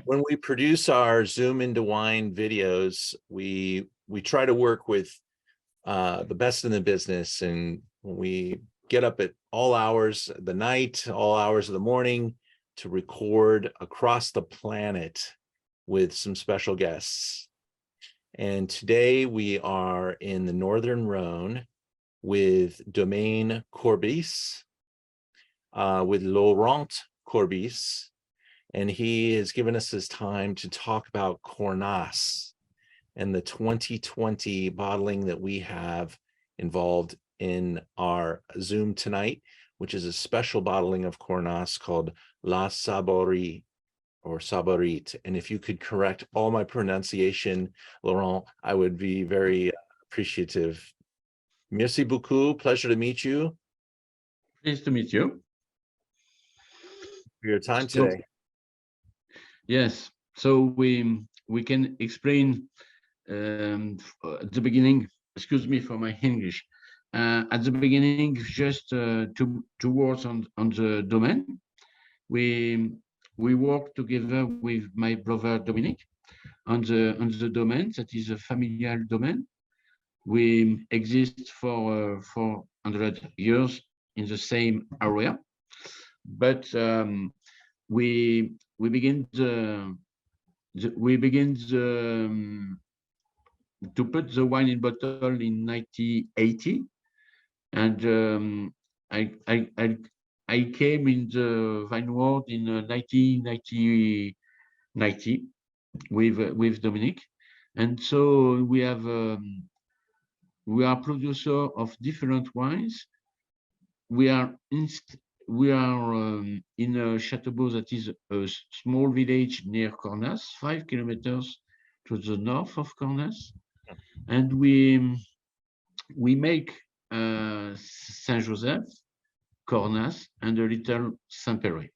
when we produce our Zoom into Wine videos, we try to work with the best in the business, and we get up at all hours of the night, all hours of the morning to record across the planet with some special guests. And today we are in the Northern Rhone with Domaine Courbis, with Laurent Courbis, and he has given us his time to talk about Cornas and the 2020 bottling that we have involved in our Zoom tonight, which is a special bottling of Cornas called La Saborie or Saborite. And if you could correct all my pronunciation, Laurent, I would be very appreciative. Merci beaucoup. Pleasure to meet you. Pleased to meet you. For your time today. Yes, so we can explain at the beginning. Excuse me for my English. At the beginning, just two words on the Domaine. We work together with my brother Dominic on the Domaine. That is a familial domain. We exist for 400 years in the same area, but we begin to put the wine in bottle in 1980, and I came in the wine world in 1990 with Dominic, and so we are producer of different wines. We are in Châteaubeau, that is a small village near Cornas, 5 kilometers to the north of Cornas, and we make Saint-Joseph, Cornas, and a little Saint-Péray.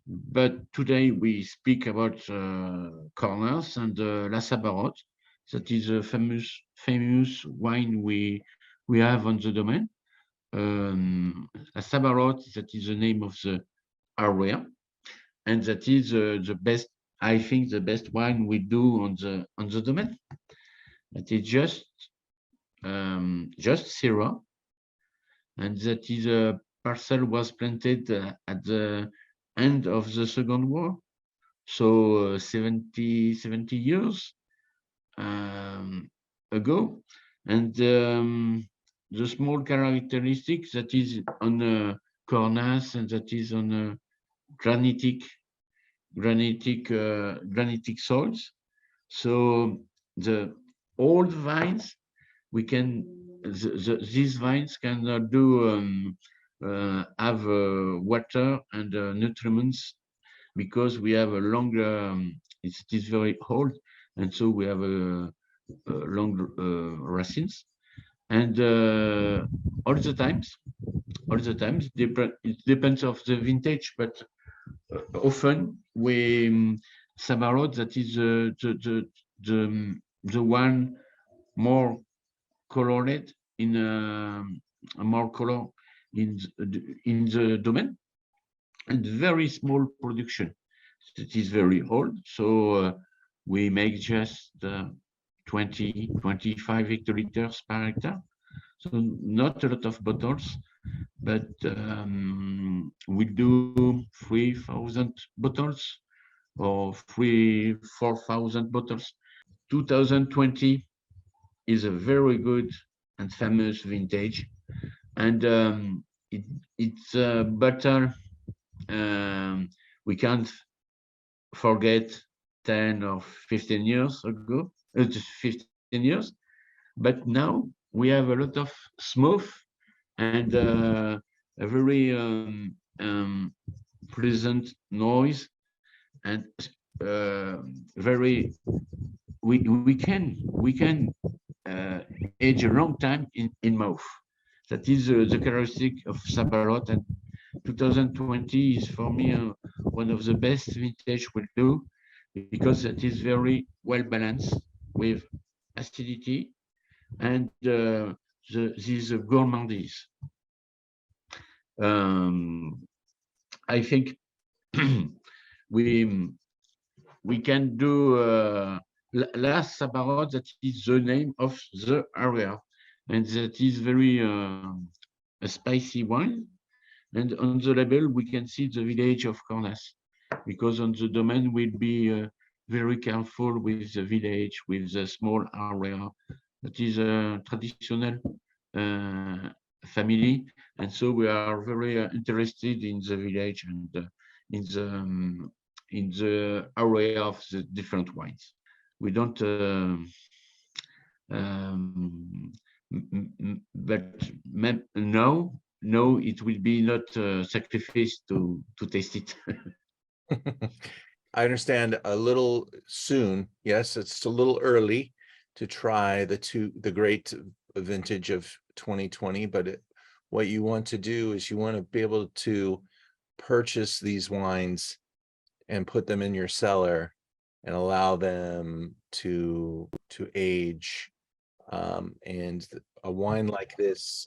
But today we speak about Cornas and La Sabarotte. That is a famous wine we have on the Domaine. La Sabarotte, that is the name of the area, and that is the best. I think the best wine we do on the Domaine. That is just Syrah, and that is a parcel was planted at the end of the Second War, so 70 years ago, and the small characteristic that is on Cornas, and that is on granitic soils. So the old vines, these vines can have water and nutrients, because we have a longer, it is very old, and so we have a long racines, and all the times it depends of the vintage, but often we Sabarotte, that is the one more colored in more color in the Domaine, and very small production. It is very old, so we make just 20-25 hectoliters per hectare, so not a lot of bottles, but we do 3,000 bottles or 4,000 bottles. 2020 is a very good and famous vintage, and it's a bottle we can't forget 10 or 15 years ago, 15 years, but now we have a lot of smooth and a very pleasant noise, and very we can age a long time in mouth. That is the characteristic of Sabarotte, and 2020 is for me one of the best vintage we'll do, because it is very well balanced with acidity and these gourmandise. I think we we can do La Sabarot, that is the name of the area, and that is very a spicy wine. And on the label, we can see the village of Cornas, because on the domain we'll be very careful with the village, with the small area. That is a traditional family, and so we are very interested in the village and in the area of the different wines. We don't, but no, it will be not sacrifice to taste it. I understand a little soon. Yes, it's a little early to try the great vintage of 2020, but what you want to do is you want to be able to purchase these wines and put them in your cellar and allow them to age. And a wine like this,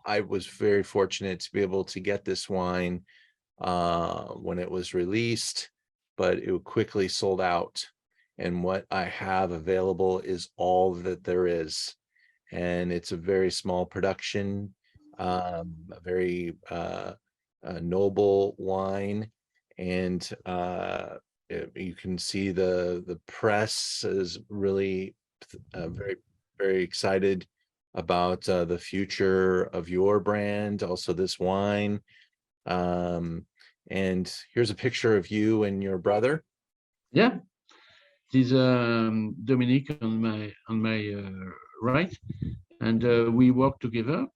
I was very fortunate to be able to get this wine when it was released, but it quickly sold out. And what I have available is all that there is. And it's a very small production, a very noble wine. And you can see the press is really very excited about the future of your brand, also this wine. And here's a picture of you and your brother. Yeah, it is Dominique on my right, and we work together.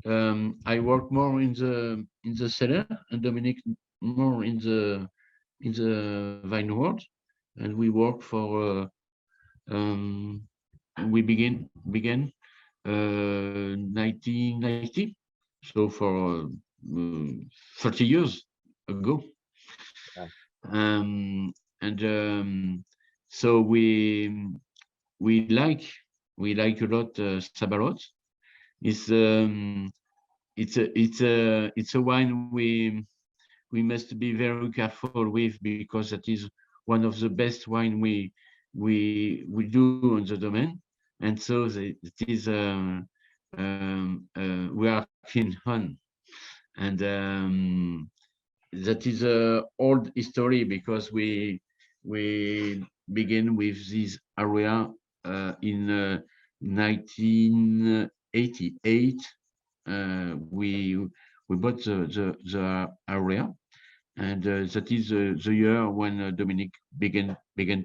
I work more in the cellar, and Dominique more in the vine world, and we work for. We began 1990, so for 30 years ago. Yeah. And so we like a lot Sabarot. It's a wine we must be very careful with, because that is one of the best wine we do on the domain, and so it is we are keen on, and that is a old history, because we begin with this area in 1988. We bought the area, and that is the year when Dominique began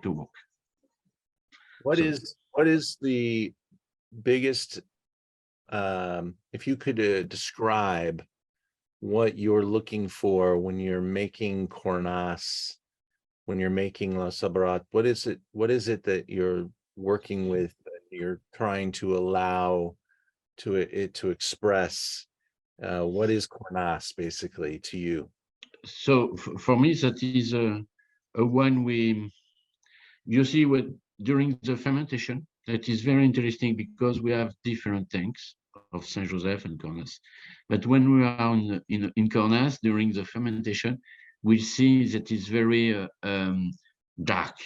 to work. What is the biggest, if you could describe what you're looking for when you're making Cornas, when you're making La Sabarat, what is it that you're working with, that you're trying to allow to it to express? What is Cornas basically to you? So for me, that is a wine you see what during the fermentation, that is very interesting, because we have different tanks of Saint Joseph and Cornas. But when we are in Cornas during the fermentation, we see that it's very dark.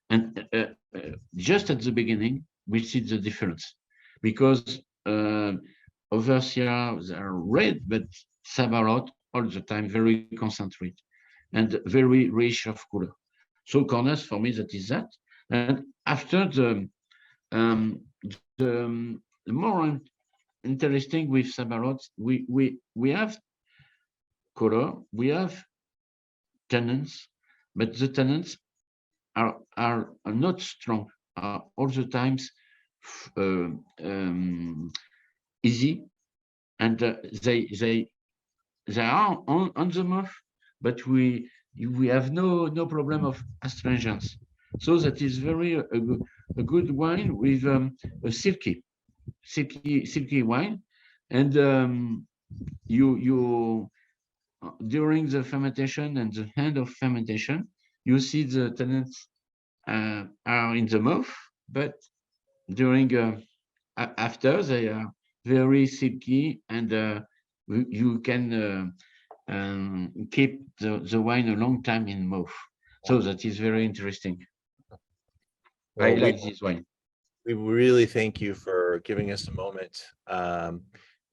And just at the beginning, we see the difference, because overseas are red, but Sabarot all the time very concentrated and very rich of color. So Cornas, for me, that is that. And after the more interesting with Sabarot, we have color, we have tannins, but the tannins are not strong, are all the times easy, and they are on the mouth, but we have no problem of astringents. So that is very a good wine with a silky wine, and you during the fermentation and the end of fermentation, you see the tannins are in the mouth, but during after they are very silky, and you can keep the wine a long time in mouth. So that is very interesting. I Well, like this wine. we really thank you for giving us a moment.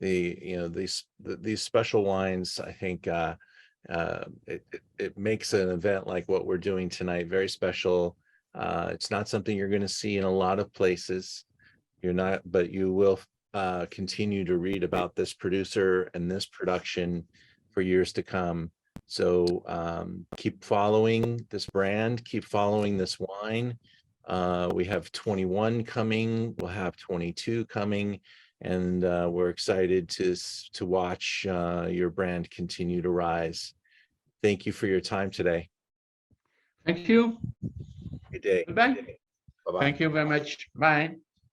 These special wines, I think it makes an event like what we're doing tonight very special. It's not something you're going to see in a lot of places. But you will continue to read about this producer and this production for years to come. So keep following this brand, keep following this wine. We have 21 coming, we'll have 22 coming, and we're excited to watch your brand continue to rise. Thank you for your time today. Thank you. Good day. Bye. Bye-bye. Thank you very much. Bye.